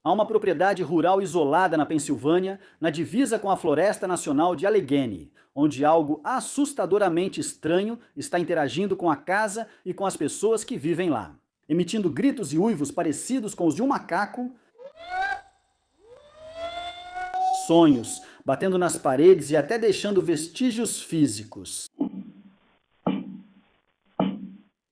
Há uma propriedade rural isolada na Pensilvânia, na divisa com a Floresta Nacional de Allegheny, onde algo assustadoramente estranho está interagindo com a casa e com as pessoas que vivem lá. Emitindo gritos e uivos parecidos com os de um macaco, sonhos, batendo nas paredes e até deixando vestígios físicos.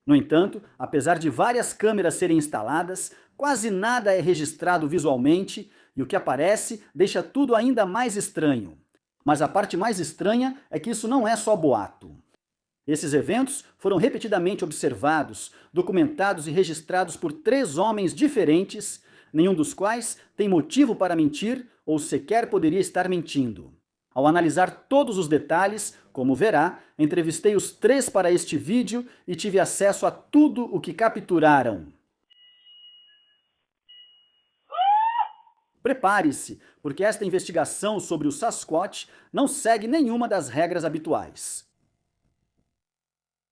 No entanto, apesar de várias câmeras serem instaladas, quase nada é registrado visualmente e o que aparece deixa tudo ainda mais estranho. Mas a parte mais estranha é que isso não é só boato. Esses eventos foram repetidamente observados, documentados e registrados por 3 homens diferentes, nenhum dos quais tem motivo para mentir ou sequer poderia estar mentindo. Ao analisar todos os detalhes, como verá, entrevistei os 3 para este vídeo e tive acesso a tudo o que capturaram. Prepare-se, porque esta investigação sobre o Sasquatch não segue nenhuma das regras habituais.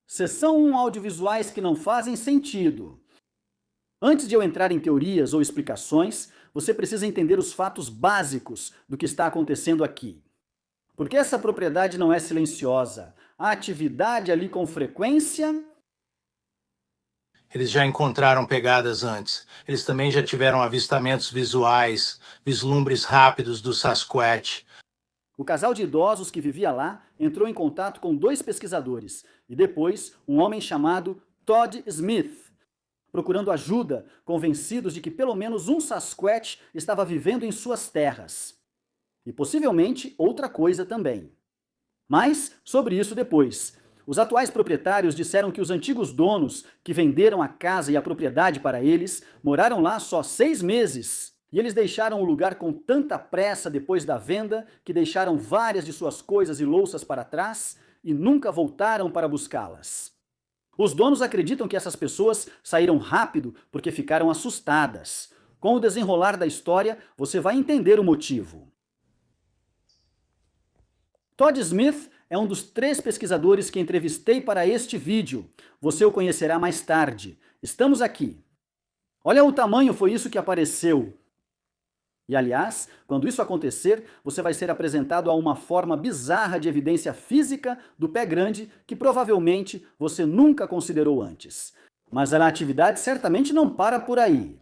Seção 1: audiovisuais que não fazem sentido. Antes de eu entrar em teorias ou explicações, você precisa entender os fatos básicos do que está acontecendo aqui. Porque essa propriedade não é silenciosa. Há atividade ali com frequência. Eles já encontraram pegadas antes. Eles também já tiveram avistamentos visuais, vislumbres rápidos do Sasquatch. O casal de idosos que vivia lá entrou em contato com 2 pesquisadores e depois um homem chamado Todd Smith, procurando ajuda, convencidos de que pelo menos um Sasquatch estava vivendo em suas terras. E possivelmente outra coisa também. Mas sobre isso depois. Os atuais proprietários disseram que os antigos donos, que venderam a casa e a propriedade para eles, moraram lá só 6 meses. E eles deixaram o lugar com tanta pressa depois da venda que deixaram várias de suas coisas e louças para trás e nunca voltaram para buscá-las. Os donos acreditam que essas pessoas saíram rápido porque ficaram assustadas. Com o desenrolar da história, você vai entender o motivo. Todd Smith é um dos 3 pesquisadores que entrevistei para este vídeo. Você o conhecerá mais tarde. Estamos aqui. Olha o tamanho, foi isso que apareceu. E aliás, quando isso acontecer, você vai ser apresentado a uma forma bizarra de evidência física do pé grande que provavelmente você nunca considerou antes. Mas a atividade certamente não para por aí.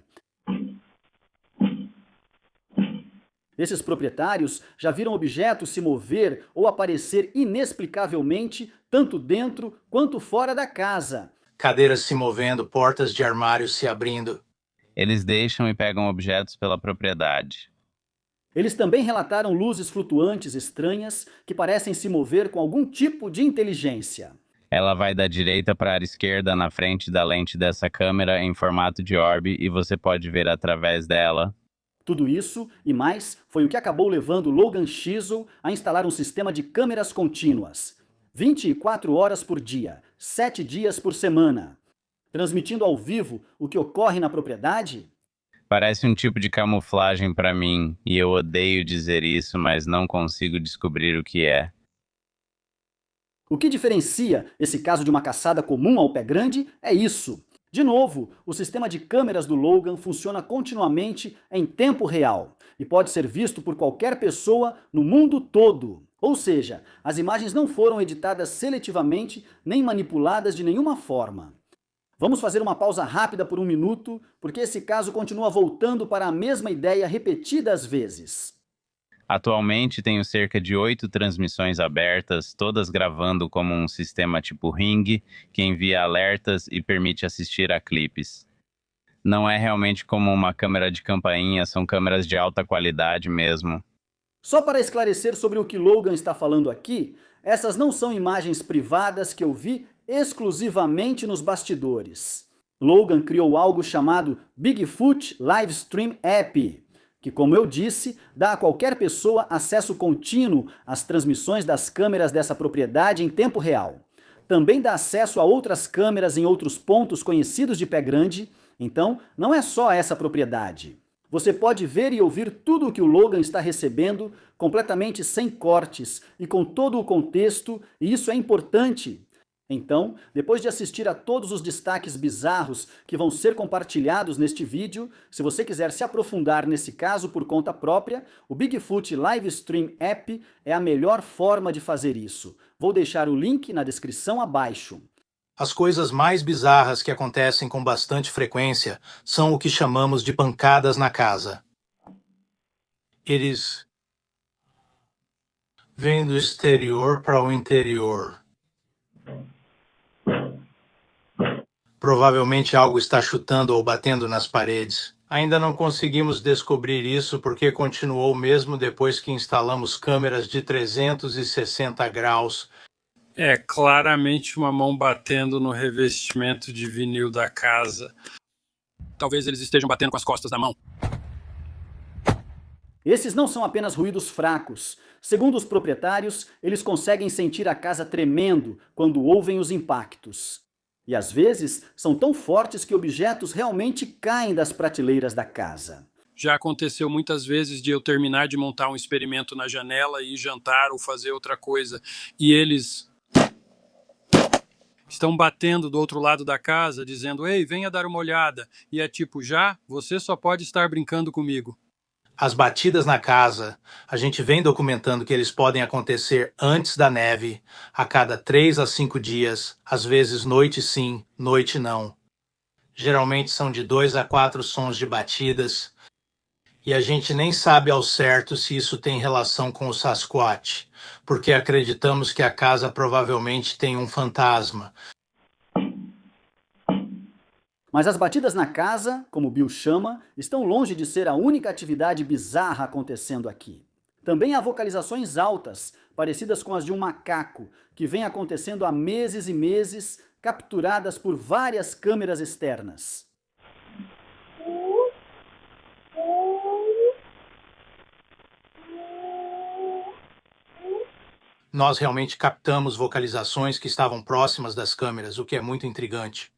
Esses proprietários já viram objetos se mover ou aparecer inexplicavelmente tanto dentro quanto fora da casa. Cadeiras se movendo, portas de armários se abrindo. Eles deixam e pegam objetos pela propriedade. Eles também relataram luzes flutuantes estranhas que parecem se mover com algum tipo de inteligência. Ela vai da direita para a esquerda na frente da lente dessa câmera em formato de orbe e você pode ver através dela. Tudo isso e mais foi o que acabou levando Logan Chisel a instalar um sistema de câmeras contínuas, 24 horas por dia, 7 dias por semana, transmitindo ao vivo o que ocorre na propriedade. Parece um tipo de camuflagem para mim, e eu odeio dizer isso, mas não consigo descobrir o que é. O que diferencia esse caso de uma caçada comum ao pé grande é isso. De novo, o sistema de câmeras do Logan funciona continuamente em tempo real e pode ser visto por qualquer pessoa no mundo todo. Ou seja, as imagens não foram editadas seletivamente nem manipuladas de nenhuma forma. Vamos fazer uma pausa rápida por 1 minuto, porque esse caso continua voltando para a mesma ideia repetidas vezes. Atualmente tenho cerca de 8 transmissões abertas, todas gravando como um sistema tipo Ring, que envia alertas e permite assistir a clipes. Não é realmente como uma câmera de campainha, são câmeras de alta qualidade mesmo. Só para esclarecer sobre o que Logan está falando aqui, essas não são imagens privadas que eu vi exclusivamente nos bastidores. Logan criou algo chamado Bigfoot Livestream App, que, como eu disse, dá a qualquer pessoa acesso contínuo às transmissões das câmeras dessa propriedade em tempo real. Também dá acesso a outras câmeras em outros pontos conhecidos de pé grande, então não é só essa propriedade. Você pode ver e ouvir tudo o que o Logan está recebendo, completamente sem cortes e com todo o contexto, e isso é importante. Então, depois de assistir a todos os destaques bizarros que vão ser compartilhados neste vídeo, se você quiser se aprofundar nesse caso por conta própria, o Bigfoot Livestream App é a melhor forma de fazer isso. Vou deixar o link na descrição abaixo. As coisas mais bizarras que acontecem com bastante frequência são o que chamamos de pancadas na casa. Eles vêm do exterior para o interior. Provavelmente algo está chutando ou batendo nas paredes. Ainda não conseguimos descobrir isso porque continuou mesmo depois que instalamos câmeras de 360 graus. É claramente uma mão batendo no revestimento de vinil da casa. Talvez eles estejam batendo com as costas da mão. Esses não são apenas ruídos fracos. Segundo os proprietários, eles conseguem sentir a casa tremendo quando ouvem os impactos. E às vezes são tão fortes que objetos realmente caem das prateleiras da casa. Já aconteceu muitas vezes de eu terminar de montar um experimento na janela e ir jantar ou fazer outra coisa, e eles estão batendo do outro lado da casa, dizendo: "Ei, venha dar uma olhada", e é tipo: "Já? Você só pode estar brincando comigo". As batidas na casa, a gente vem documentando que eles podem acontecer antes da neve, a cada 3 a 5 dias, às vezes noite sim, noite não. Geralmente são de 2 a 4 sons de batidas, e a gente nem sabe ao certo se isso tem relação com o Sasquatch, porque acreditamos que a casa provavelmente tem um fantasma. Mas as batidas na casa, como Bill chama, estão longe de ser a única atividade bizarra acontecendo aqui. Também há vocalizações altas, parecidas com as de um macaco, que vem acontecendo há meses e meses, capturadas por várias câmeras externas. Nós realmente captamos vocalizações que estavam próximas das câmeras, o que é muito intrigante.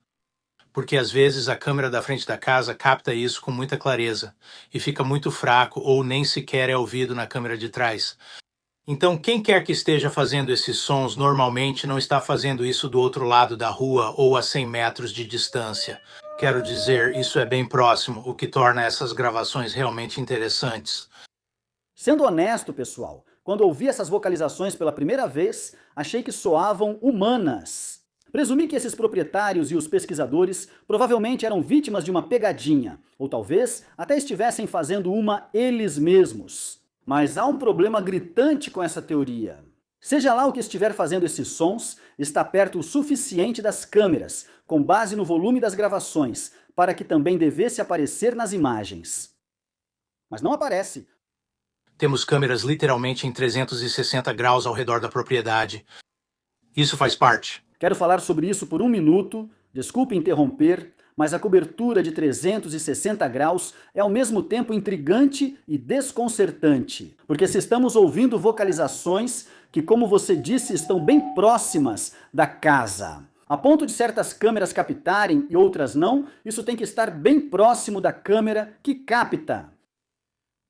Porque às vezes a câmera da frente da casa capta isso com muita clareza e fica muito fraco ou nem sequer é ouvido na câmera de trás. Então, quem quer que esteja fazendo esses sons normalmente não está fazendo isso do outro lado da rua ou a 100 metros de distância. Quero dizer, isso é bem próximo, o que torna essas gravações realmente interessantes. Sendo honesto, pessoal, quando ouvi essas vocalizações pela primeira vez, achei que soavam humanas. Presumi que esses proprietários e os pesquisadores provavelmente eram vítimas de uma pegadinha, ou talvez até estivessem fazendo uma eles mesmos. Mas há um problema gritante com essa teoria. Seja lá o que estiver fazendo esses sons, está perto o suficiente das câmeras, com base no volume das gravações, para que também devesse aparecer nas imagens. Mas não aparece. Temos câmeras literalmente em 360 graus ao redor da propriedade. Isso faz parte. Quero falar sobre isso por um minuto, desculpe interromper, mas a cobertura de 360 graus é ao mesmo tempo intrigante e desconcertante, porque se estamos ouvindo vocalizações que, como você disse, estão bem próximas da casa. A ponto de certas câmeras captarem e outras não, isso tem que estar bem próximo da câmera que capta.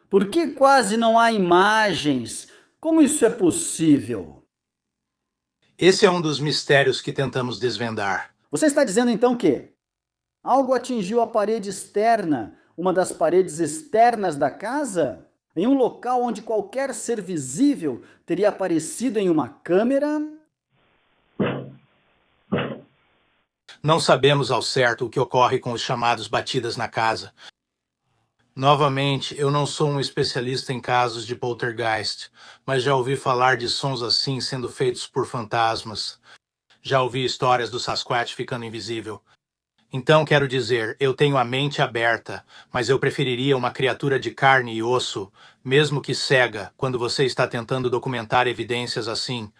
Por que quase não há imagens? Como isso é possível? Esse é um dos mistérios que tentamos desvendar. Você está dizendo então que algo atingiu a parede externa, uma das paredes externas da casa? Em um local onde qualquer ser visível teria aparecido em uma câmera? Não sabemos ao certo o que ocorre com os chamados batidas na casa. Novamente, eu não sou um especialista em casos de poltergeist, mas já ouvi falar de sons assim sendo feitos por fantasmas. Já ouvi histórias do Sasquatch ficando invisível. Então, quero dizer, eu tenho a mente aberta, mas eu preferiria uma criatura de carne e osso, mesmo que cega, quando você está tentando documentar evidências assim.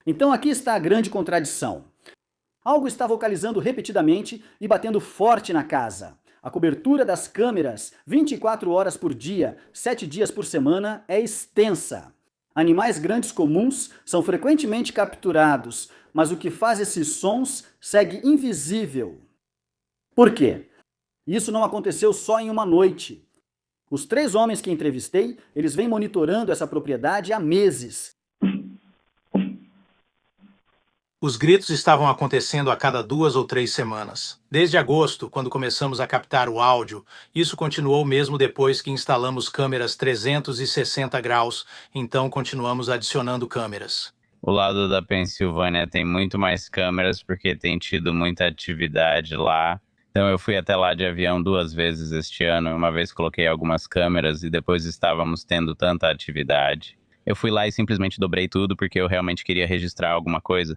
Então aqui está a grande contradição. Algo está vocalizando repetidamente e batendo forte na casa. A cobertura das câmeras, 24 horas por dia, 7 dias por semana, é extensa. Animais grandes comuns são frequentemente capturados, mas o que faz esses sons segue invisível. Por quê? Isso não aconteceu só em uma noite. Os 3 homens que entrevistei, eles vêm monitorando essa propriedade há meses. Os gritos estavam acontecendo a cada 2 ou 3 semanas. Desde agosto, quando começamos a captar o áudio, isso continuou mesmo depois que instalamos câmeras 360 graus, então continuamos adicionando câmeras. O lado da Pensilvânia tem muito mais câmeras porque tem tido muita atividade lá. Então eu fui até lá de avião 2 vezes este ano. Uma vez coloquei algumas câmeras e depois estávamos tendo tanta atividade. Eu fui lá e simplesmente dobrei tudo porque eu realmente queria registrar alguma coisa.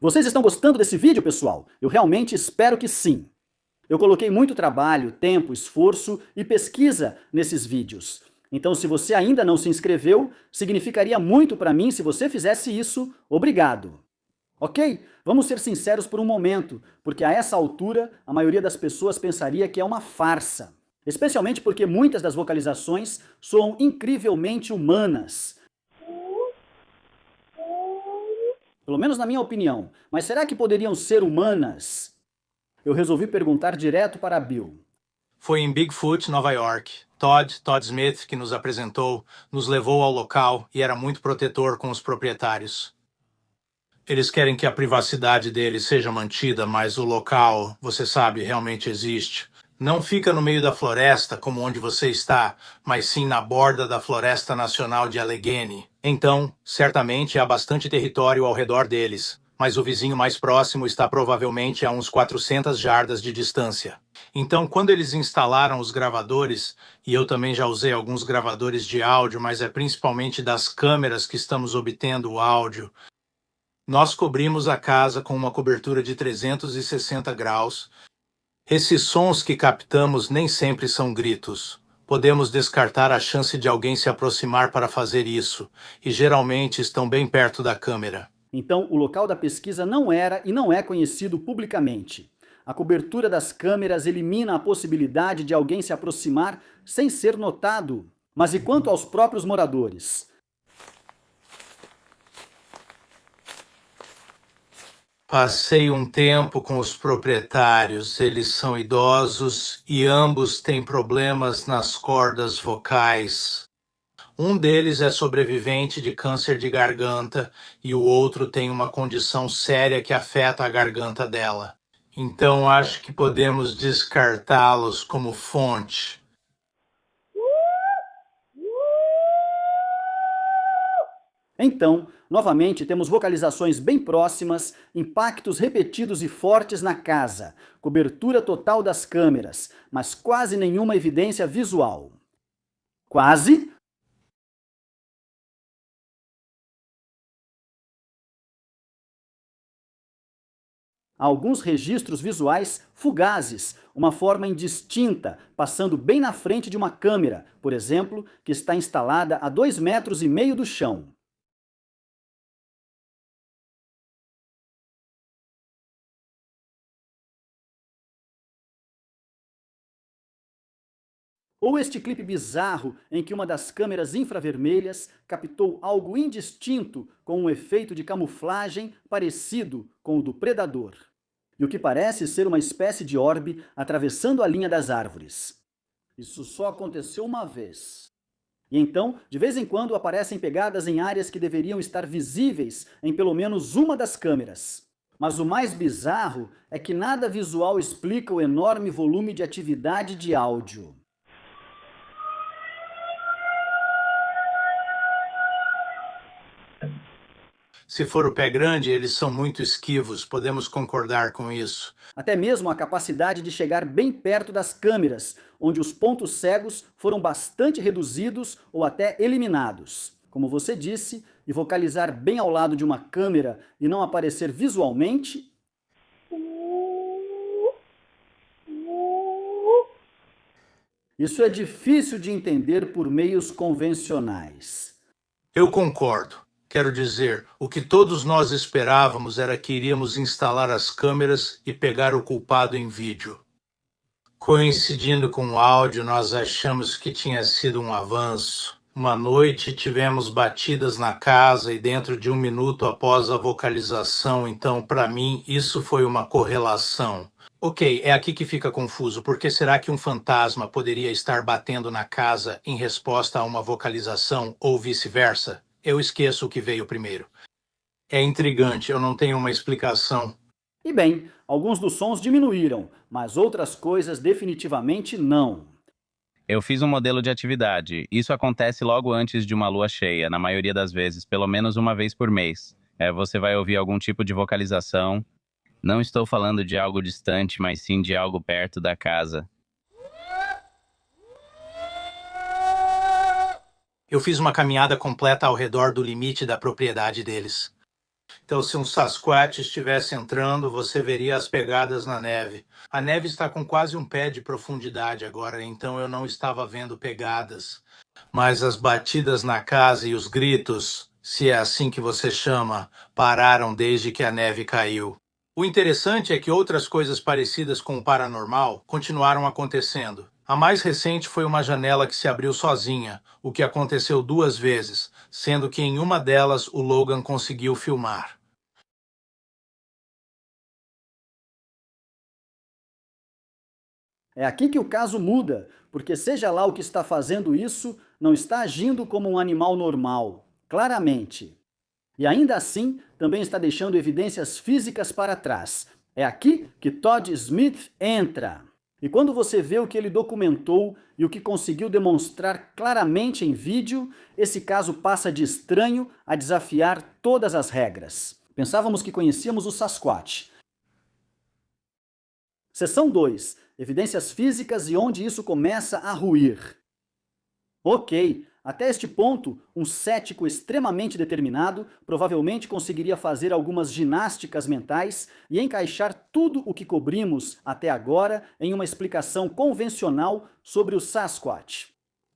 Vocês estão gostando desse vídeo, pessoal? Eu realmente espero que sim. Eu coloquei muito trabalho, tempo, esforço e pesquisa nesses vídeos. Então, se você ainda não se inscreveu, significaria muito para mim se você fizesse isso. Obrigado. Ok? Vamos ser sinceros por um momento, porque a essa altura a maioria das pessoas pensaria que é uma farsa. Especialmente porque muitas das vocalizações soam incrivelmente humanas. Pelo menos na minha opinião. Mas será que poderiam ser humanas? Eu resolvi perguntar direto para Bill. Foi em Bigfoot, Nova York. Todd Smith, que nos apresentou, nos levou ao local e era muito protetor com os proprietários. Eles querem que a privacidade deles seja mantida, mas o local, você sabe, realmente existe. Não fica no meio da floresta, como onde você está, mas sim na borda da Floresta Nacional de Allegheny. Então, certamente há bastante território ao redor deles, mas o vizinho mais próximo está provavelmente a uns 400 jardas de distância. Então, quando eles instalaram os gravadores, e eu também já usei alguns gravadores de áudio, mas é principalmente das câmeras que estamos obtendo o áudio, nós cobrimos a casa com uma cobertura de 360 graus. Esses sons que captamos nem sempre são gritos. Podemos descartar a chance de alguém se aproximar para fazer isso, e geralmente estão bem perto da câmera. Então, o local da pesquisa não era e não é conhecido publicamente. A cobertura das câmeras elimina a possibilidade de alguém se aproximar sem ser notado. Mas e quanto aos próprios moradores? Passei um tempo com os proprietários, eles são idosos e ambos têm problemas nas cordas vocais. Um deles é sobrevivente de câncer de garganta e o outro tem uma condição séria que afeta a garganta dela. Então acho que podemos descartá-los como fonte. Então, novamente, temos vocalizações bem próximas, impactos repetidos e fortes na casa, cobertura total das câmeras, mas quase nenhuma evidência visual. Quase? Alguns registros visuais fugazes, uma forma indistinta, passando bem na frente de uma câmera, por exemplo, que está instalada a 2,5 metros do chão. Ou este clipe bizarro em que uma das câmeras infravermelhas captou algo indistinto com um efeito de camuflagem parecido com o do predador. E o que parece ser uma espécie de orbe atravessando a linha das árvores. Isso só aconteceu uma vez. E então, de vez em quando, aparecem pegadas em áreas que deveriam estar visíveis em pelo menos uma das câmeras. Mas o mais bizarro é que nada visual explica o enorme volume de atividade de áudio. Se for o pé grande, eles são muito esquivos, podemos concordar com isso. Até mesmo a capacidade de chegar bem perto das câmeras, onde os pontos cegos foram bastante reduzidos ou até eliminados. Como você disse, e vocalizar bem ao lado de uma câmera e não aparecer visualmente. Isso é difícil de entender por meios convencionais. Eu concordo. Quero dizer, o que todos nós esperávamos era que iríamos instalar as câmeras e pegar o culpado em vídeo. Coincidindo com o áudio, nós achamos que tinha sido um avanço. Uma noite tivemos batidas na casa e dentro de 1 minuto após a vocalização, então para mim isso foi uma correlação. Ok, é aqui que fica confuso, porque será que um fantasma poderia estar batendo na casa em resposta a uma vocalização ou vice-versa? Eu esqueço o que veio primeiro. É intrigante, eu não tenho uma explicação. E bem, alguns dos sons diminuíram, mas outras coisas definitivamente não. Eu fiz um modelo de atividade. Isso acontece logo antes de uma lua cheia, na maioria das vezes, pelo menos uma vez por mês. Você vai ouvir algum tipo de vocalização. Não estou falando de algo distante, mas sim de algo perto da casa. Eu fiz uma caminhada completa ao redor do limite da propriedade deles. Então, se um Sasquatch estivesse entrando, você veria as pegadas na neve. A neve está com quase 1 pé de profundidade agora, então eu não estava vendo pegadas. Mas as batidas na casa e os gritos, se é assim que você chama, pararam desde que a neve caiu. O interessante é que outras coisas parecidas com o paranormal continuaram acontecendo. A mais recente foi uma janela que se abriu sozinha, o que aconteceu 2 vezes, sendo que em uma delas o Logan conseguiu filmar. É aqui que o caso muda, porque seja lá o que está fazendo isso, não está agindo como um animal normal, claramente. E ainda assim, também está deixando evidências físicas para trás. É aqui que Todd Smith entra. E quando você vê o que ele documentou e o que conseguiu demonstrar claramente em vídeo, esse caso passa de estranho a desafiar todas as regras. Pensávamos que conhecíamos o Sasquatch. Seção 2. Evidências físicas e onde isso começa a ruir. Ok, até este ponto, um cético extremamente determinado provavelmente conseguiria fazer algumas ginásticas mentais e encaixar tudo o que cobrimos até agora em uma explicação convencional sobre o Sasquatch.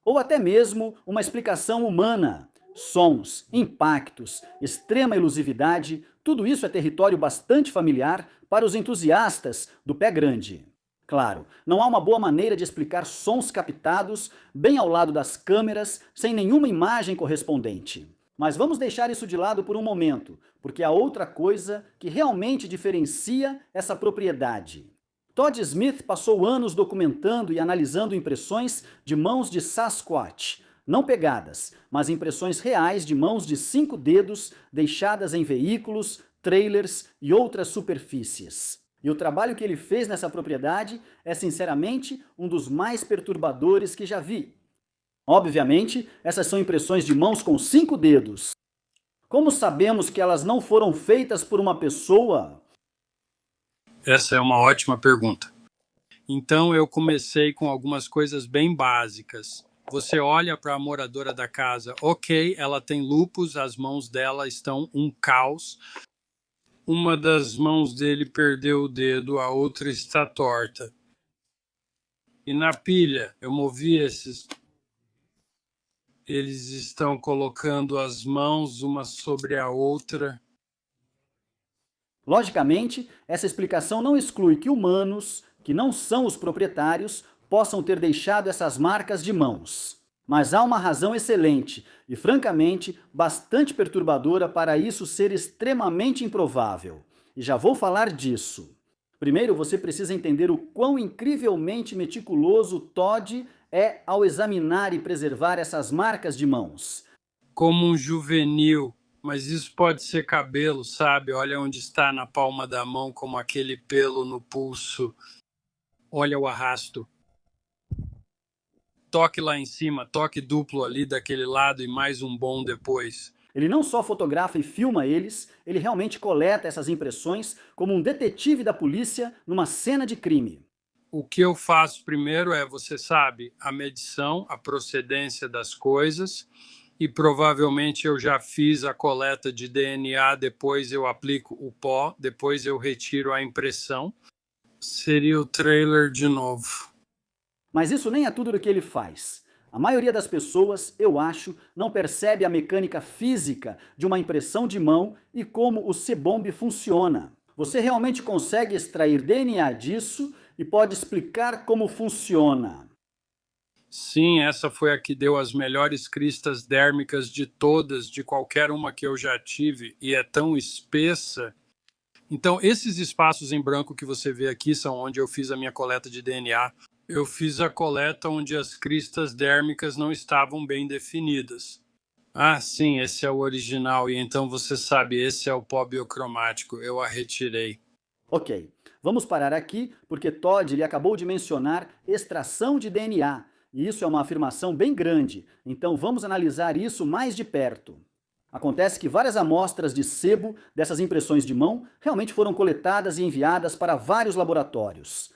Ou até mesmo uma explicação humana. Sons, impactos, extrema elusividade, tudo isso é território bastante familiar para os entusiastas do pé grande. Claro, não há uma boa maneira de explicar sons captados bem ao lado das câmeras, sem nenhuma imagem correspondente. Mas vamos deixar isso de lado por um momento, porque há outra coisa que realmente diferencia essa propriedade. Todd Smith passou anos documentando e analisando impressões de mãos de Sasquatch, não pegadas, mas impressões reais de mãos de 5 dedos deixadas em veículos, trailers e outras superfícies. E o trabalho que ele fez nessa propriedade é, sinceramente, um dos mais perturbadores que já vi. Obviamente, essas são impressões de mãos com 5 dedos. Como sabemos que elas não foram feitas por uma pessoa? Essa é uma ótima pergunta. Então eu comecei com algumas coisas bem básicas. Você olha para a moradora da casa, ok, ela tem lupus, as mãos dela estão um caos. Uma das mãos dele perdeu o dedo, a outra está torta. E na pilha, eu movi esses. Eles estão colocando as mãos uma sobre a outra. Logicamente, essa explicação não exclui que humanos, que não são os proprietários, possam ter deixado essas marcas de mãos. Mas há uma razão excelente e, francamente, bastante perturbadora para isso ser extremamente improvável. E já vou falar disso. Primeiro, você precisa entender o quão incrivelmente meticuloso Todd é ao examinar e preservar essas marcas de mãos. Como um juvenil, mas isso pode ser cabelo, sabe? Olha onde está na palma da mão, como aquele pelo no pulso. Olha o arrasto. Toque lá em cima, toque duplo ali daquele lado e mais um bom depois. Ele não só fotografa e filma eles, ele realmente coleta essas impressões como um detetive da polícia numa cena de crime. O que eu faço primeiro é, você sabe, a medição, a procedência das coisas, e provavelmente eu já fiz a coleta de DNA, depois eu aplico o pó, depois eu retiro a impressão. Seria o trailer de novo. Mas isso nem é tudo do que ele faz. A maioria das pessoas, eu acho, não percebe a mecânica física de uma impressão de mão e como o C-bomb funciona. Você realmente consegue extrair DNA disso e pode explicar como funciona. Sim, essa foi a que deu as melhores cristas dérmicas de todas, de qualquer uma que eu já tive, e é tão espessa. Então, esses espaços em branco que você vê aqui são onde eu fiz a minha coleta de DNA. Eu fiz a coleta onde as cristas dérmicas não estavam bem definidas. Ah, sim, esse é o original, e então você sabe, esse é o pó biocromático, eu a retirei. Ok, vamos parar aqui porque Todd ele acabou de mencionar extração de DNA, e isso é uma afirmação bem grande, então vamos analisar isso mais de perto. Acontece que várias amostras de sebo dessas impressões de mão realmente foram coletadas e enviadas para vários laboratórios.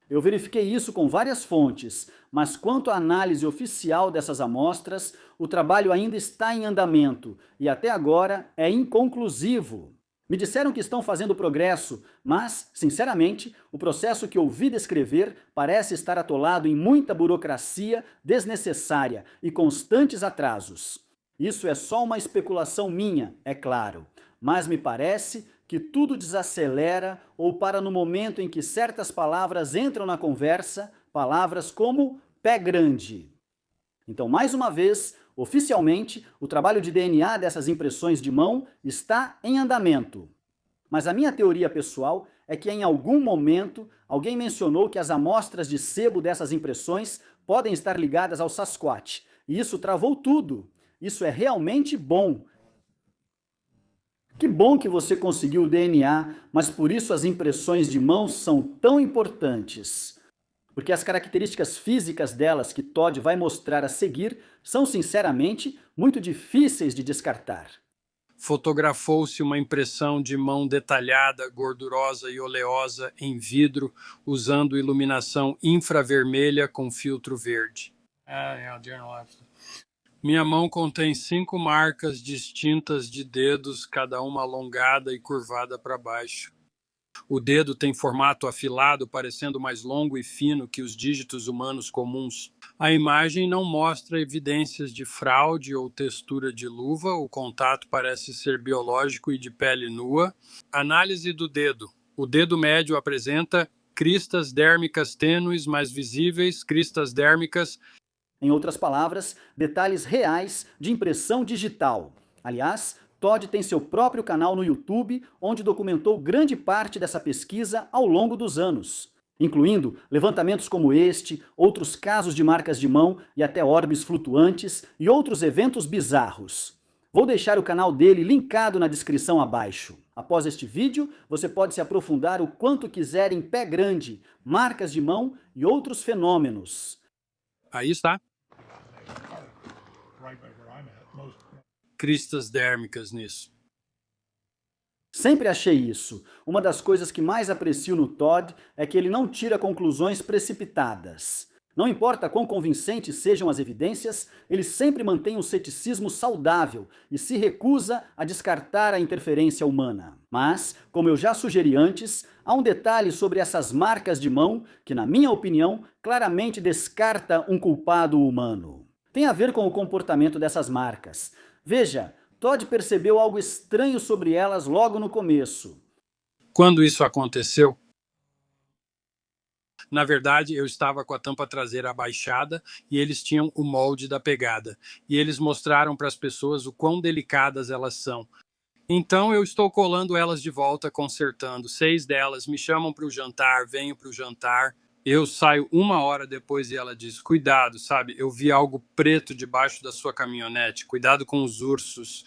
Eu verifiquei isso com várias fontes, mas quanto à análise oficial dessas amostras, o trabalho ainda está em andamento e até agora é inconclusivo. Me disseram que estão fazendo progresso, mas, sinceramente, o processo que ouvi descrever parece estar atolado em muita burocracia desnecessária e constantes atrasos. Isso é só uma especulação minha, é claro, mas me parece que tudo desacelera ou para no momento em que certas palavras entram na conversa, palavras como pé grande. Então, mais uma vez, oficialmente, o trabalho de DNA dessas impressões de mão está em andamento. Mas a minha teoria pessoal é que em algum momento alguém mencionou que as amostras de sebo dessas impressões podem estar ligadas ao Sasquatch. E isso travou tudo. Isso é realmente bom. Que bom que você conseguiu o DNA, mas por isso as impressões de mão são tão importantes. Porque as características físicas delas que Todd vai mostrar a seguir são, sinceramente, muito difíceis de descartar. Fotografou-se uma impressão de mão detalhada, gordurosa e oleosa em vidro, usando iluminação infravermelha com filtro verde. Minha mão contém 5 marcas distintas de dedos, cada uma alongada e curvada para baixo. O dedo tem formato afilado, parecendo mais longo e fino que os dígitos humanos comuns. A imagem não mostra evidências de fraude ou textura de luva, o contato parece ser biológico e de pele nua. Análise do dedo. O dedo médio apresenta cristas dérmicas tênues, mais visíveis, cristas dérmicas. Em outras palavras, detalhes reais de impressão digital. Aliás, Todd tem seu próprio canal no YouTube, onde documentou grande parte dessa pesquisa ao longo dos anos, incluindo levantamentos como este, outros casos de marcas de mão e até orbes flutuantes e outros eventos bizarros. Vou deixar o canal dele linkado na descrição abaixo. Após este vídeo, você pode se aprofundar o quanto quiser em pé grande, marcas de mão e outros fenômenos. Aí está. Cristas dérmicas nisso. Sempre achei isso. Uma das coisas que mais aprecio no Todd é que ele não tira conclusões precipitadas. Não importa quão convincentes sejam as evidências, ele sempre mantém um ceticismo saudável e se recusa a descartar a interferência humana. Mas, como eu já sugeri antes, há um detalhe sobre essas marcas de mão que, na minha opinião, claramente descarta um culpado humano. Tem a ver com o comportamento dessas marcas. Veja, Todd percebeu algo estranho sobre elas logo no começo. Quando isso aconteceu? Na verdade, eu estava com a tampa traseira abaixada e eles tinham o molde da pegada. E eles mostraram para as pessoas o quão delicadas elas são. Então eu estou colando elas de volta, consertando. 6 delas me chamam para o jantar, venho para o jantar. Eu saio 1 hora depois e ela diz, cuidado, sabe? Eu vi algo preto debaixo da sua caminhonete. Cuidado com os ursos.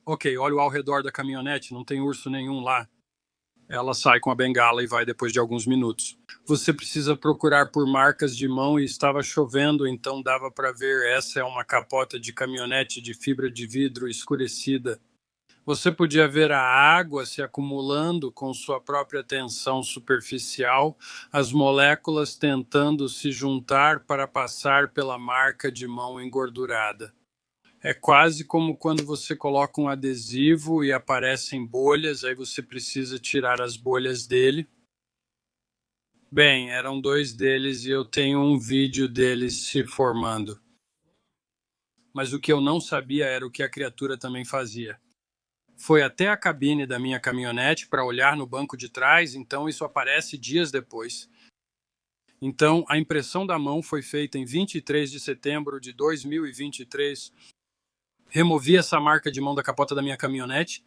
Ok, olho ao redor da caminhonete, não tem urso nenhum lá. Ela sai com a bengala e vai depois de alguns minutos. Você precisa procurar por marcas de mão e estava chovendo, então dava para ver. Essa é uma capota de caminhonete de fibra de vidro escurecida. Você podia ver a água se acumulando com sua própria tensão superficial, as moléculas tentando se juntar para passar pela marca de mão engordurada. É quase como quando você coloca um adesivo e aparecem bolhas, aí você precisa tirar as bolhas dele. Bem, eram 2 deles e eu tenho um vídeo deles se formando. Mas o que eu não sabia era o que a criatura também fazia. Foi até a cabine da minha caminhonete para olhar no banco de trás, então isso aparece dias depois. Então, a impressão da mão foi feita em 23 de setembro de 2023. Removi essa marca de mão da capota da minha caminhonete.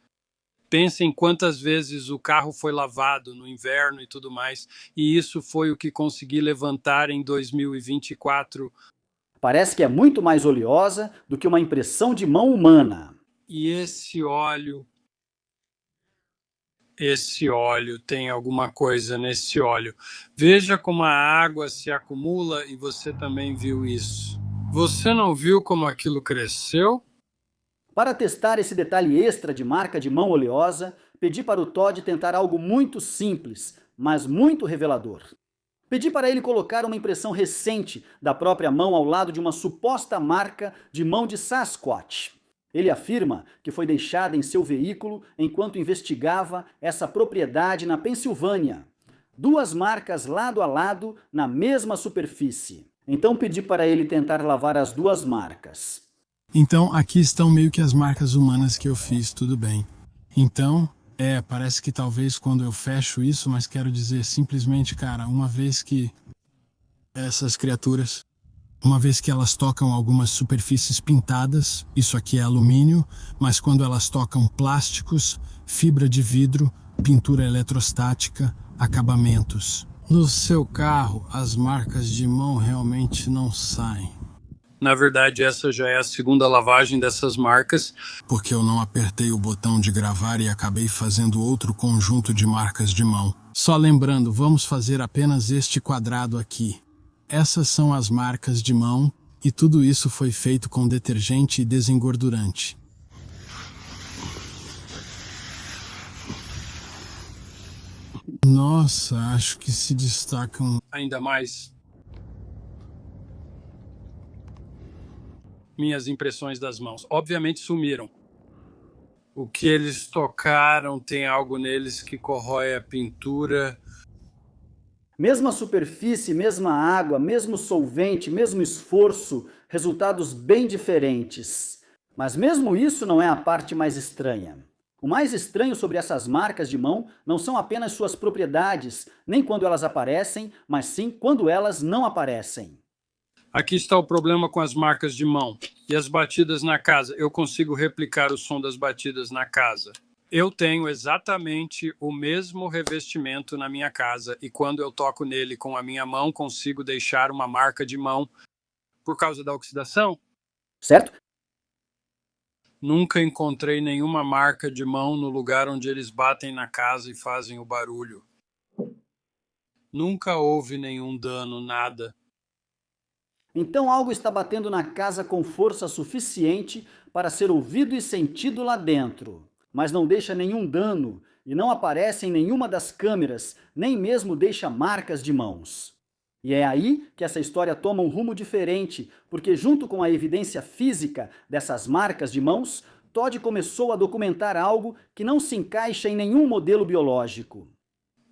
Pensem quantas vezes o carro foi lavado no inverno e tudo mais. E isso foi o que consegui levantar em 2024. Parece que é muito mais oleosa do que uma impressão de mão humana. E esse óleo tem alguma coisa nesse óleo. Veja como a água se acumula e você também viu isso. Você não viu como aquilo cresceu? Para testar esse detalhe extra de marca de mão oleosa, pedi para o Todd tentar algo muito simples, mas muito revelador. Pedi para ele colocar uma impressão recente da própria mão ao lado de uma suposta marca de mão de Sasquatch. Ele afirma que foi deixada em seu veículo enquanto investigava essa propriedade na Pensilvânia. Duas marcas lado a lado na mesma superfície. Então pedi para ele tentar lavar as duas marcas. Então, aqui estão meio que as marcas humanas que eu fiz, tudo bem. Então, parece que talvez quando eu fecho isso, mas quero dizer simplesmente, cara, uma vez que essas criaturas, uma vez que elas tocam algumas superfícies pintadas, isso aqui é alumínio, mas quando elas tocam plásticos, fibra de vidro, pintura eletrostática, acabamentos. No seu carro, as marcas de mão realmente não saem. Na verdade, essa já é a segunda lavagem dessas marcas. Porque eu não apertei o botão de gravar e acabei fazendo outro conjunto de marcas de mão. Só lembrando, vamos fazer apenas este quadrado aqui. Essas são as marcas de mão, e tudo isso foi feito com detergente e desengordurante. Nossa, acho que se destacam Ainda mais. Minhas impressões das mãos. Obviamente sumiram. O que eles tocaram tem algo neles que corrói a pintura. Mesma superfície, mesma água, mesmo solvente, mesmo esforço, resultados bem diferentes. Mas mesmo isso não é a parte mais estranha. O mais estranho sobre essas marcas de mão não são apenas suas propriedades, nem quando elas aparecem, mas sim quando elas não aparecem. Aqui está o problema com as marcas de mão e as batidas na casa. Eu consigo replicar o som das batidas na casa. Eu tenho exatamente o mesmo revestimento na minha casa e quando eu toco nele com a minha mão, consigo deixar uma marca de mão por causa da oxidação. Certo? Nunca encontrei nenhuma marca de mão no lugar onde eles batem na casa e fazem o barulho. Nunca houve nenhum dano, nada. Então algo está batendo na casa com força suficiente para ser ouvido e sentido lá dentro, mas não deixa nenhum dano e não aparece em nenhuma das câmeras, nem mesmo deixa marcas de mãos. E é aí que essa história toma um rumo diferente, porque junto com a evidência física dessas marcas de mãos, Todd começou a documentar algo que não se encaixa em nenhum modelo biológico.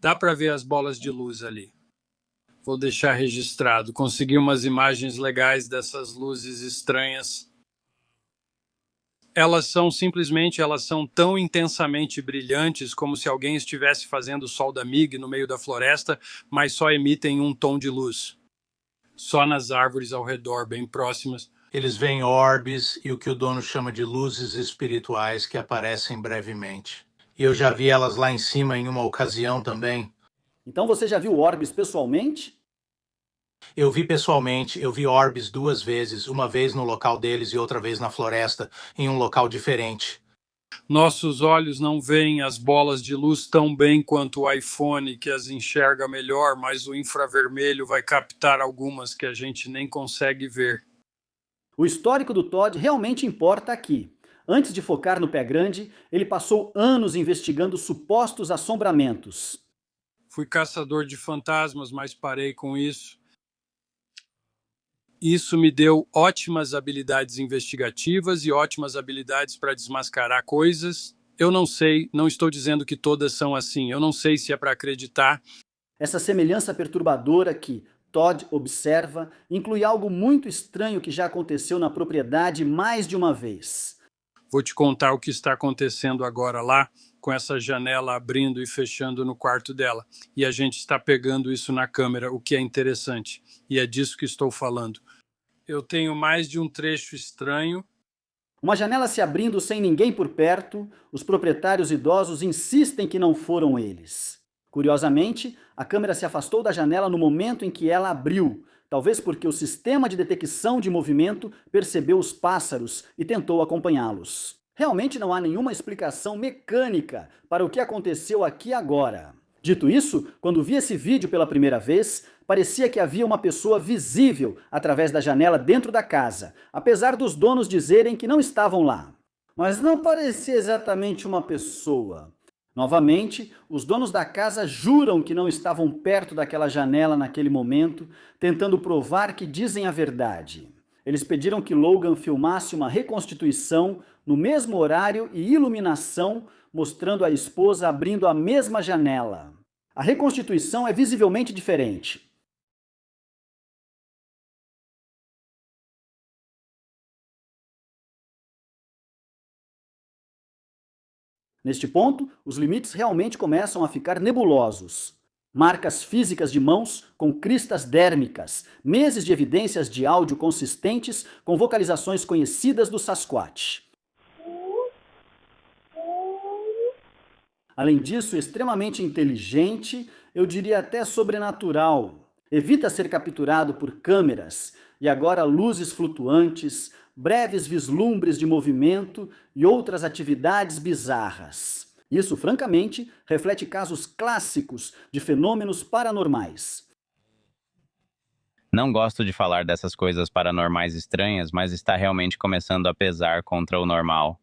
Dá para ver as bolas de luz ali. Vou deixar registrado. Consegui umas imagens legais dessas luzes estranhas. Elas são tão intensamente brilhantes como se alguém estivesse fazendo sol da MiG no meio da floresta, mas só emitem um tom de luz. Só nas árvores ao redor, bem próximas. Eles veem orbes e o que o dono chama de luzes espirituais que aparecem brevemente. E eu já vi elas lá em cima em uma ocasião também. Então você já viu orbes pessoalmente? Eu vi pessoalmente, eu vi orbes 2 vezes, uma vez no local deles e outra vez na floresta, em um local diferente. Nossos olhos não veem as bolas de luz tão bem quanto o iPhone, que as enxerga melhor, mas o infravermelho vai captar algumas que a gente nem consegue ver. O histórico do Todd realmente importa aqui. Antes de focar no pé grande, ele passou anos investigando supostos assombramentos. Fui caçador de fantasmas, mas parei com isso. Isso me deu ótimas habilidades investigativas e ótimas habilidades para desmascarar coisas. Eu não sei, não estou dizendo que todas são assim. Eu não sei se é para acreditar. Essa semelhança perturbadora que Todd observa inclui algo muito estranho que já aconteceu na propriedade mais de uma vez. Vou te contar o que está acontecendo agora lá, com essa janela abrindo e fechando no quarto dela. E a gente está pegando isso na câmera, o que é interessante. E é disso que estou falando. Eu tenho mais de um trecho estranho. Uma janela se abrindo sem ninguém por perto, os proprietários idosos insistem que não foram eles. Curiosamente, a câmera se afastou da janela no momento em que ela abriu, talvez porque o sistema de detecção de movimento percebeu os pássaros e tentou acompanhá-los. Realmente não há nenhuma explicação mecânica para o que aconteceu aqui agora. Dito isso, quando vi esse vídeo pela primeira vez, parecia que havia uma pessoa visível através da janela dentro da casa, apesar dos donos dizerem que não estavam lá. Mas não parecia exatamente uma pessoa. Novamente, os donos da casa juram que não estavam perto daquela janela naquele momento, tentando provar que dizem a verdade. Eles pediram que Logan filmasse uma reconstituição no mesmo horário e iluminação, mostrando a esposa abrindo a mesma janela. A reconstituição é visivelmente diferente. Neste ponto, os limites realmente começam a ficar nebulosos. Marcas físicas de mãos com cristas dérmicas, meses de evidências de áudio consistentes com vocalizações conhecidas do Sasquatch. Além disso, extremamente inteligente, eu diria até sobrenatural. Evita ser capturado por câmeras e agora luzes flutuantes, breves vislumbres de movimento e outras atividades bizarras. Isso, francamente, reflete casos clássicos de fenômenos paranormais. Não gosto de falar dessas coisas paranormais estranhas, mas está realmente começando a pesar contra o normal.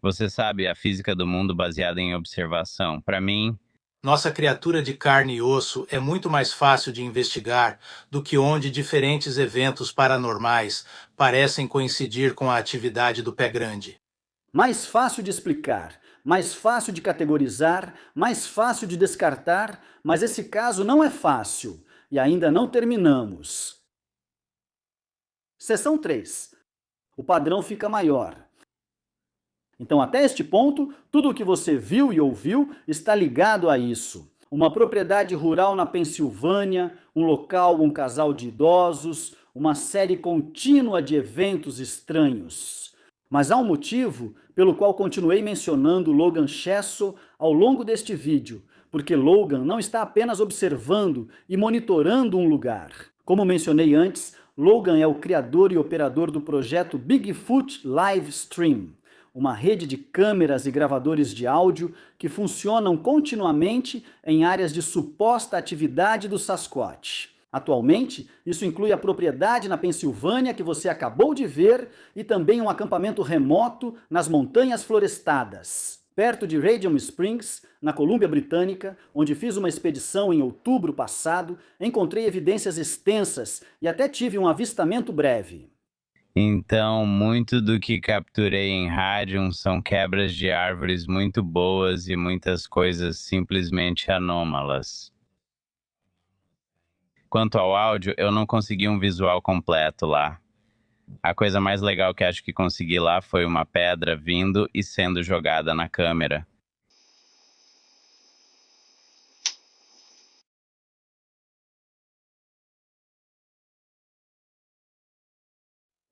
Você sabe, a física do mundo baseada em observação. Para mim, Nossa criatura de carne e osso é muito mais fácil de investigar do que onde diferentes eventos paranormais parecem coincidir com a atividade do pé grande. Mais fácil de explicar, mais fácil de categorizar, mais fácil de descartar, mas esse caso não é fácil e ainda não terminamos. Seção 3. O padrão fica maior. Então, até este ponto, tudo o que você viu e ouviu está ligado a isso. Uma propriedade rural na Pensilvânia, um local, um casal de idosos, uma série contínua de eventos estranhos. Mas há um motivo pelo qual continuei mencionando Logan Chesso ao longo deste vídeo, porque Logan não está apenas observando e monitorando um lugar. Como mencionei antes, Logan é o criador e operador do projeto Bigfoot Live Stream, uma rede de câmeras e gravadores de áudio que funcionam continuamente em áreas de suposta atividade do Sasquatch. Atualmente, isso inclui a propriedade na Pensilvânia que você acabou de ver e também um acampamento remoto nas montanhas florestadas. Perto de Radium Springs, na Colômbia Britânica, onde fiz uma expedição em outubro passado, encontrei evidências extensas e até tive um avistamento breve. então, muito do que capturei em rádio são quebras de árvores muito boas e muitas coisas simplesmente anômalas. Quanto ao áudio, eu não consegui um visual completo lá. A coisa mais legal que acho que consegui lá foi uma pedra vindo e sendo jogada na câmera.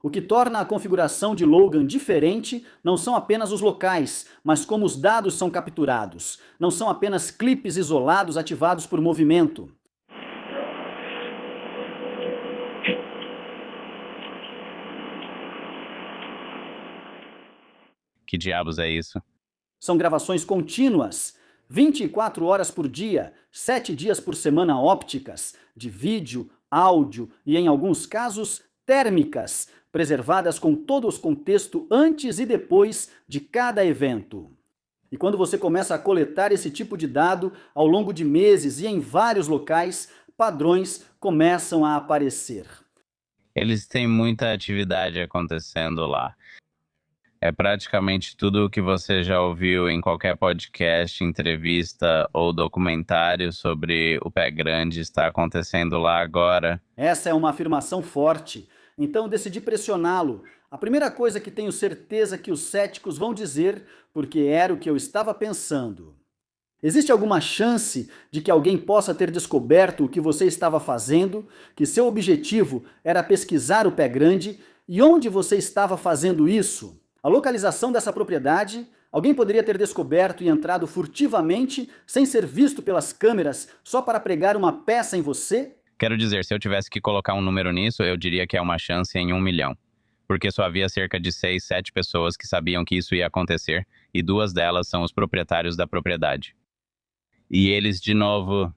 O que torna a configuração de Logan diferente não são apenas os locais, mas como os dados são capturados. Não são apenas clipes isolados ativados por movimento. Que diabos é isso? São gravações contínuas, 24 horas por dia, 7 dias por semana ópticas, de vídeo, áudio e, em alguns casos, térmicas, preservadas com todo o contexto antes e depois de cada evento. E quando você começa a coletar esse tipo de dado ao longo de meses e em vários locais, padrões começam a aparecer. Eles têm muita atividade acontecendo lá. É praticamente tudo o que você já ouviu em qualquer podcast, entrevista ou documentário sobre o pé grande está acontecendo lá agora. Essa é uma afirmação forte. Então decidi pressioná-lo. A primeira coisa que tenho certeza que os céticos vão dizer, porque era o que eu estava pensando. Existe alguma chance de que alguém possa ter descoberto o que você estava fazendo, que seu objetivo era pesquisar o pé grande e onde você estava fazendo isso? A localização dessa propriedade, alguém poderia ter descoberto e entrado furtivamente, sem ser visto pelas câmeras, só para pregar uma peça em você? Quero dizer, se eu tivesse que colocar um número nisso, eu diria que é uma chance em 1 milhão. Porque só havia cerca de 6, 7 pessoas que sabiam que isso ia acontecer, e 2 delas são os proprietários da propriedade. E eles, de novo,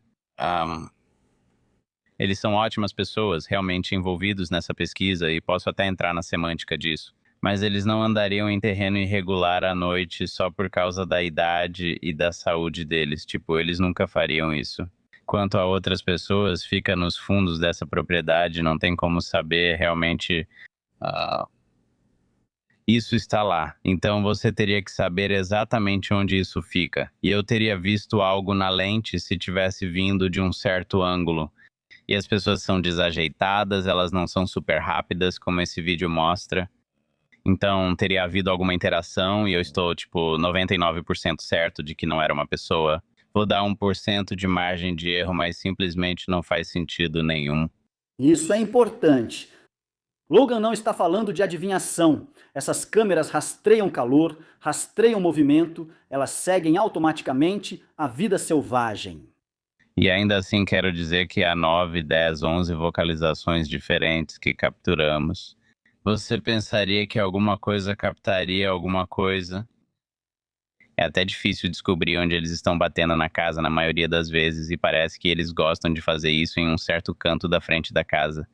eles são ótimas pessoas, realmente envolvidos nessa pesquisa, e posso até entrar na semântica disso. Mas eles não andariam em terreno irregular à noite só por causa da idade e da saúde deles. Tipo, eles nunca fariam isso. Quanto a outras pessoas, fica nos fundos dessa propriedade, não tem como saber realmente. Isso está lá, então você teria que saber exatamente onde isso fica. E eu teria visto algo na lente se tivesse vindo de um certo ângulo. E as pessoas são desajeitadas, elas não são super rápidas, como esse vídeo mostra. Então teria havido alguma interação e eu estou, 99% certo de que não era uma pessoa. Vou dar 1% de margem de erro, mas simplesmente não faz sentido nenhum. Isso é importante. Logan não está falando de adivinhação. Essas câmeras rastreiam calor, rastreiam movimento, elas seguem automaticamente a vida selvagem. E ainda assim quero dizer que há 9, 10, 11 vocalizações diferentes que capturamos. Você pensaria que alguma coisa captaria alguma coisa? É até difícil descobrir onde eles estão batendo na casa na maioria das vezes, e parece que eles gostam de fazer isso em um certo canto da frente da casa.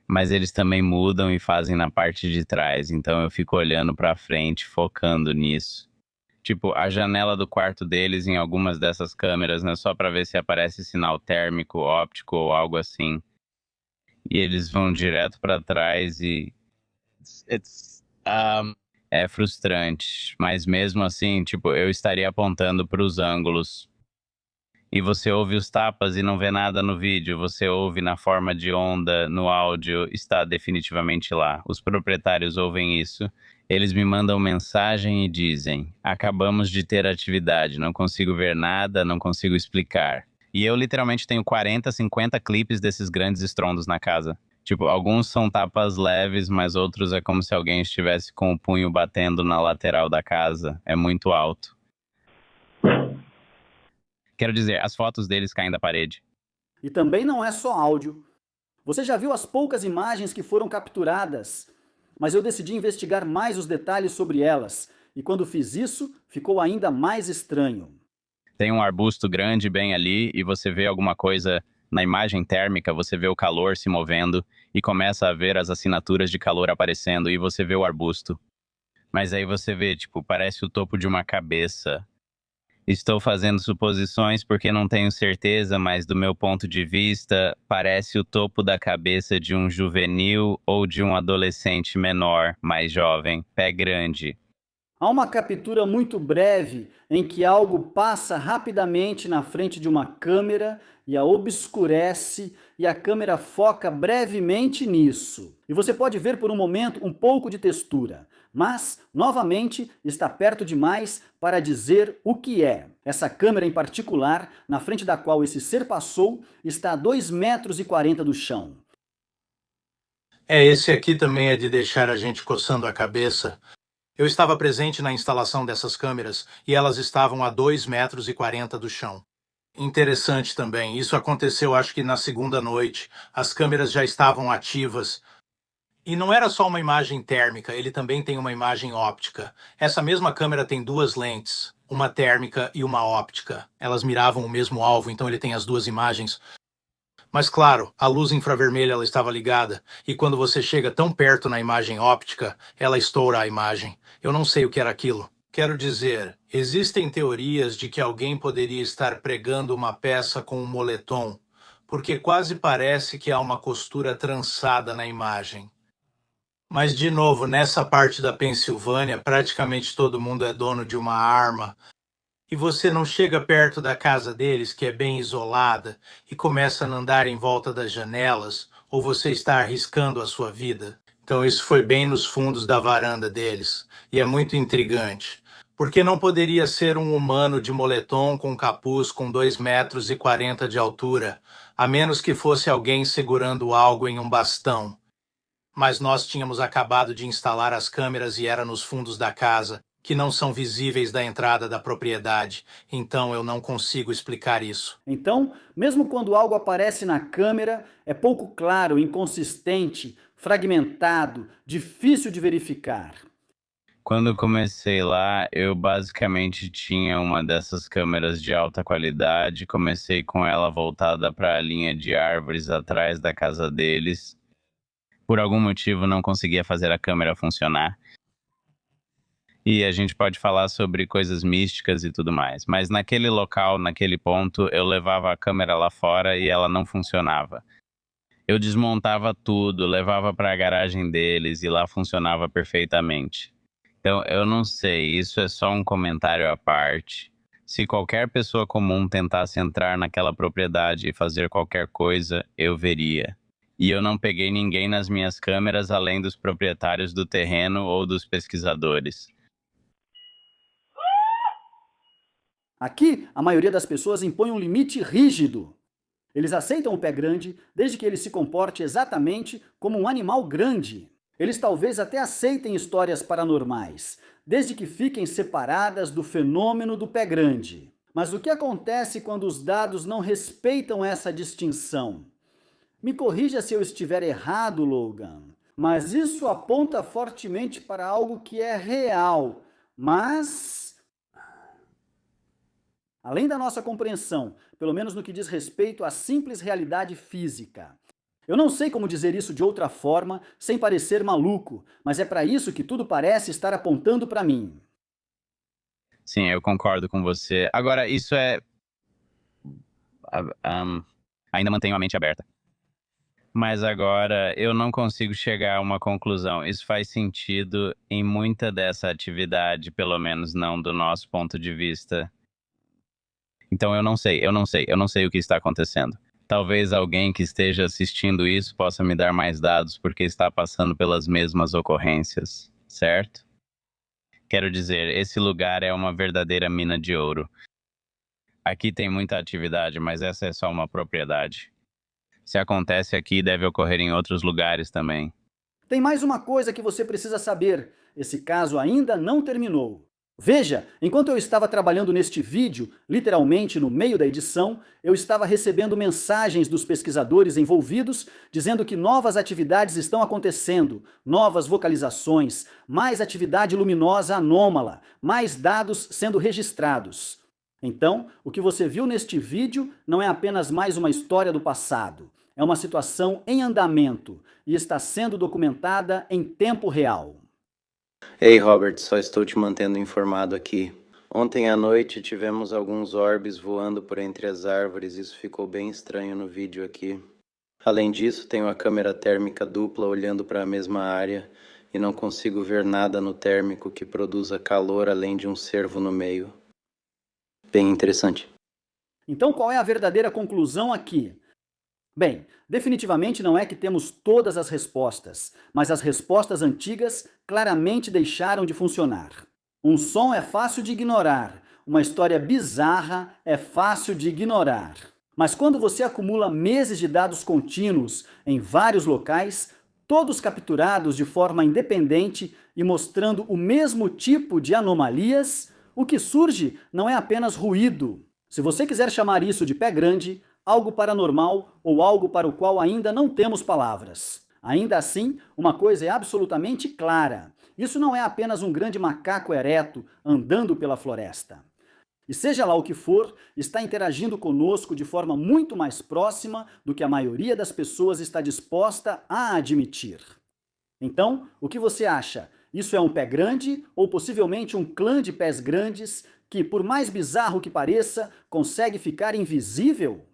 Mas eles também mudam e fazem na parte de trás, então eu fico olhando pra frente, focando nisso. A janela do quarto deles em algumas dessas câmeras, né, só pra ver se aparece sinal térmico, óptico ou algo assim. E eles vão direto pra trás e... é frustrante, mas mesmo assim, eu estaria apontando pros ângulos. E você ouve os tapas e não vê nada no vídeo, você ouve na forma de onda, no áudio, está definitivamente lá. Os proprietários ouvem isso, eles me mandam mensagem e dizem: acabamos de ter atividade, não consigo ver nada, não consigo explicar. E eu literalmente tenho 40, 50 clipes desses grandes estrondos na casa. Alguns são tapas leves, mas outros é como se alguém estivesse com o punho batendo na lateral da casa. É muito alto. Quero dizer, as fotos deles caem da parede. E também não é só áudio. Você já viu as poucas imagens que foram capturadas, mas eu decidi investigar mais os detalhes sobre elas, e quando fiz isso, ficou ainda mais estranho. Tem um arbusto grande bem ali, e você vê alguma coisa na imagem térmica, você vê o calor se movendo, e começa a ver as assinaturas de calor aparecendo, e você vê o arbusto. Mas aí você vê, parece o topo de uma cabeça. Estou fazendo suposições porque não tenho certeza, mas do meu ponto de vista, parece o topo da cabeça de um juvenil ou de um adolescente menor, mais jovem, pé grande. Há uma captura muito breve em que algo passa rapidamente na frente de uma câmera e a obscurece, e a câmera foca brevemente nisso. E você pode ver por um momento um pouco de textura, mas, novamente, está perto demais para dizer o que é. Essa câmera em particular, na frente da qual esse ser passou, está a 2,40 metros do chão. Esse aqui também é de deixar a gente coçando a cabeça. Eu estava presente na instalação dessas câmeras e elas estavam a 2,40 metros do chão. Interessante também, isso aconteceu acho que na segunda noite. As câmeras já estavam ativas. E não era só uma imagem térmica, ele também tem uma imagem óptica. Essa mesma câmera tem 2 lentes, uma térmica e uma óptica. Elas miravam o mesmo alvo, então ele tem as 2 imagens. Mas claro, a luz infravermelha ela estava ligada, e quando você chega tão perto na imagem óptica, ela estoura a imagem. Eu não sei o que era aquilo. Quero dizer, existem teorias de que alguém poderia estar pregando uma peça com um moletom, porque quase parece que há uma costura trançada na imagem. Mas, de novo, nessa parte da Pensilvânia, praticamente todo mundo é dono de uma arma. E você não chega perto da casa deles, que é bem isolada, e começa a andar em volta das janelas, ou você está arriscando a sua vida. Então isso foi bem nos fundos da varanda deles, e é muito intrigante. Porque não poderia ser um humano de moletom com capuz com 2,40 metros de altura, a menos que fosse alguém segurando algo em um bastão. Mas nós tínhamos acabado de instalar as câmeras e era nos fundos da casa, que não são visíveis da entrada da propriedade, então eu não consigo explicar isso. Então, mesmo quando algo aparece na câmera, é pouco claro, inconsistente, fragmentado, difícil de verificar. Quando eu comecei lá, eu basicamente tinha uma dessas câmeras de alta qualidade. Comecei com ela voltada para a linha de árvores atrás da casa deles. Por algum motivo não conseguia fazer a câmera funcionar. E a gente pode falar sobre coisas místicas e tudo mais. Mas naquele local, naquele ponto, eu levava a câmera lá fora e ela não funcionava. Eu desmontava tudo, levava para a garagem deles e lá funcionava perfeitamente. Então, eu não sei, isso é só um comentário à parte. Se qualquer pessoa comum tentasse entrar naquela propriedade e fazer qualquer coisa, eu veria. E eu não peguei ninguém nas minhas câmeras além dos proprietários do terreno ou dos pesquisadores. Aqui, a maioria das pessoas impõe um limite rígido. Eles aceitam o pé grande desde que ele se comporte exatamente como um animal grande. Eles talvez até aceitem histórias paranormais, desde que fiquem separadas do fenômeno do pé grande. Mas o que acontece quando os dados não respeitam essa distinção? Me corrija se eu estiver errado, Logan, mas isso aponta fortemente para algo que é real, mas além da nossa compreensão, pelo menos no que diz respeito à simples realidade física. Eu não sei como dizer isso de outra forma, sem parecer maluco, mas é para isso que tudo parece estar apontando para mim. Sim, eu concordo com você. Agora, isso é... ainda mantenho a mente aberta. Mas agora eu não consigo chegar a uma conclusão. Isso faz sentido em muita dessa atividade, pelo menos não do nosso ponto de vista. Então eu não sei o que está acontecendo. Talvez alguém que esteja assistindo isso possa me dar mais dados porque está passando pelas mesmas ocorrências, certo? Quero dizer, esse lugar é uma verdadeira mina de ouro. Aqui tem muita atividade, mas essa é só uma propriedade. Se acontece aqui, deve ocorrer em outros lugares também. Tem mais uma coisa que você precisa saber. Esse caso ainda não terminou. Veja, enquanto eu estava trabalhando neste vídeo, literalmente no meio da edição, eu estava recebendo mensagens dos pesquisadores envolvidos dizendo que novas atividades estão acontecendo, novas vocalizações, mais atividade luminosa anômala, mais dados sendo registrados. Então, o que você viu neste vídeo não é apenas mais uma história do passado. É uma situação em andamento e está sendo documentada em tempo real. Ei, Robert, só estou te mantendo informado aqui. Ontem à noite tivemos alguns orbes voando por entre as árvores, isso ficou bem estranho no vídeo aqui. Além disso, tenho a câmera térmica dupla olhando para a mesma área e não consigo ver nada no térmico que produza calor além de um cervo no meio. Bem interessante. Então qual é a verdadeira conclusão aqui? Bem, definitivamente não é que temos todas as respostas, mas as respostas antigas claramente deixaram de funcionar. Um som é fácil de ignorar, uma história bizarra é fácil de ignorar. Mas quando você acumula meses de dados contínuos em vários locais, todos capturados de forma independente e mostrando o mesmo tipo de anomalias, o que surge não é apenas ruído. Se você quiser chamar isso de pé grande, algo paranormal ou algo para o qual ainda não temos palavras. Ainda assim, uma coisa é absolutamente clara. Isso não é apenas um grande macaco ereto andando pela floresta. E seja lá o que for, está interagindo conosco de forma muito mais próxima do que a maioria das pessoas está disposta a admitir. Então, o que você acha? Isso é um pé grande ou possivelmente um clã de pés grandes que, por mais bizarro que pareça, consegue ficar invisível?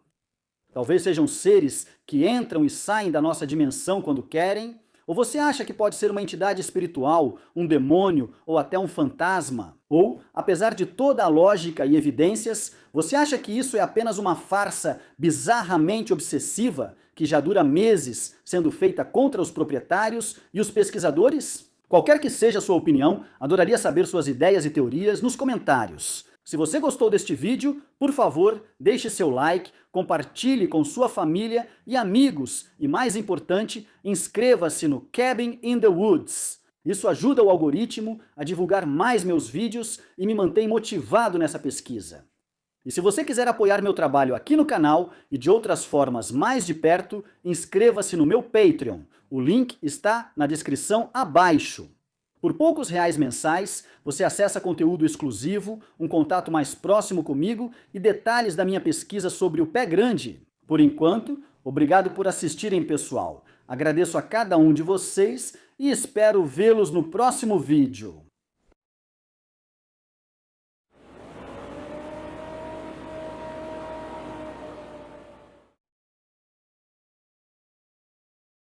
Talvez sejam seres que entram e saem da nossa dimensão quando querem, Ou você acha que pode ser uma entidade espiritual, um demônio ou até um fantasma? Ou, apesar de toda a lógica e evidências, você acha que isso é apenas uma farsa bizarramente obsessiva que já dura meses sendo feita contra os proprietários e os pesquisadores? Qualquer que seja a sua opinião, adoraria saber suas ideias e teorias nos comentários. Se você gostou deste vídeo, por favor, deixe seu like, compartilhe com sua família e amigos e, mais importante, inscreva-se no Cabin in the Woods. Isso ajuda o algoritmo a divulgar mais meus vídeos e me mantém motivado nessa pesquisa. E se você quiser apoiar meu trabalho aqui no canal e de outras formas mais de perto, inscreva-se no meu Patreon. O link está na descrição abaixo. Por poucos reais mensais, você acessa conteúdo exclusivo, um contato mais próximo comigo e detalhes da minha pesquisa sobre o pé grande. Por enquanto, obrigado por assistirem, pessoal. Agradeço a cada um de vocês e espero vê-los no próximo vídeo.